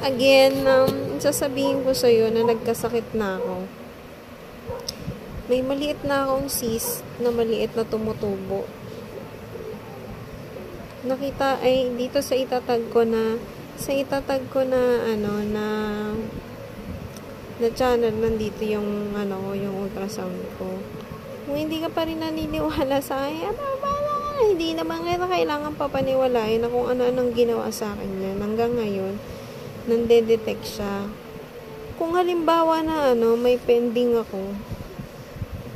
Again, sasabihin ko sa'yo na nagkasakit na ako. May maliit na akong cyst na maliit na tumutubo. Nakita ay dito sa itatag ko na na channel, nandito yung yung ultrasound ko. Kung hindi ka pa rin naniniwala sa akin, hindi naman kailangan papaniwalain na kung ano-anong ginawa sa akin yan. Hanggang ngayon, nande-detect siya. Kung halimbawa na may pending ako,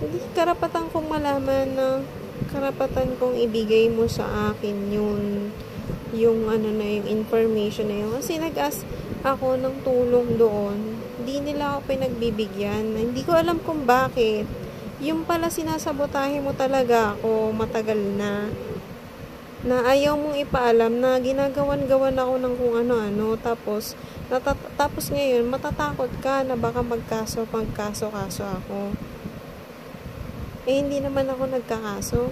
hindi karapatan kong malaman na karapatan kong ibigay mo sa akin yung yung information na yun. Kasi nag-ask ako ng tulong doon. Hindi nila ako pinagbibigyan. Hindi ko alam kung bakit. Yung pala sinasabotahe mo talaga ako matagal na ayaw mong ipaalam na ginagawan-gawan ako ng kung ano-ano, tapos ngayon matatakot ka na baka magkaso-kaso ako. Hindi naman ako nagkakaso.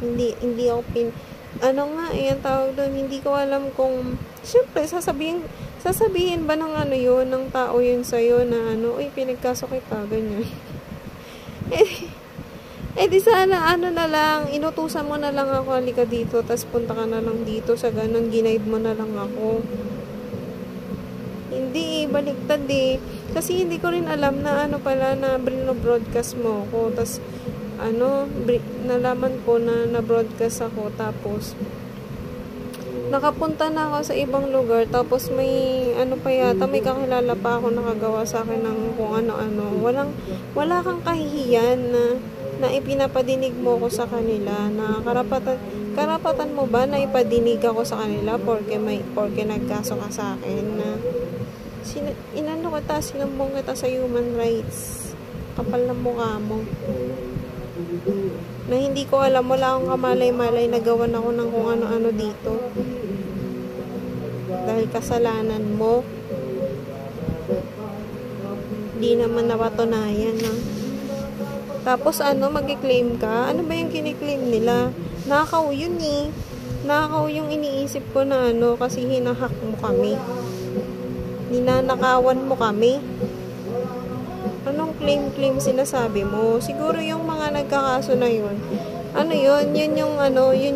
Hindi ako ang tawag doon, hindi ko alam kung syempre sasabihin ba ng ng tao yun sa'yo na uy, pinagkaso kita, ganyan. Di sana na lang, inutusan mo na lang ako, halika dito, tas punta ka na lang dito, sa ganun, ginaid mo na lang ako. Hindi, baliktad kasi hindi ko rin alam na pala na broadcast mo ako, tas nalaman ko na na-broadcast ako, tapos nakapunta na ako sa ibang lugar, tapos may may kakilala pa ako nakagawa sa akin ng kung ano-ano. Wala kang kahihiyan na ipinapadinig mo ko sa kanila, na karapatan mo ba na ipadinig ako sa kanila porque nagkaso ka sa akin, na sinumbong kita sa human rights. Kapal ng mukha mo. Na hindi ko alam, wala akong kamalay-malay na gawan ako ng kung ano-ano dito. Dahil kasalanan mo. Di naman napatunayan, Tapos mag-claim ka? Ano ba yung kiniklaim nila? Nakaw yun Nakaw yung iniisip ko na kasi hinahak mo kami. Ninanakawan mo kami. Anong claim sinasabi mo? Siguro yung mga nagkakaso na yun. Yun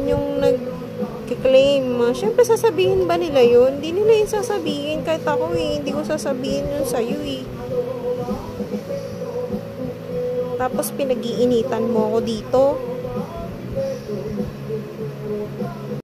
yung nag-claim. Siyempre, sasabihin ba nila yun? Hindi nila yung sasabihin. Kahit ako hindi ko sasabihin yun sa'yo Tapos pinag-iinitan mo ako dito.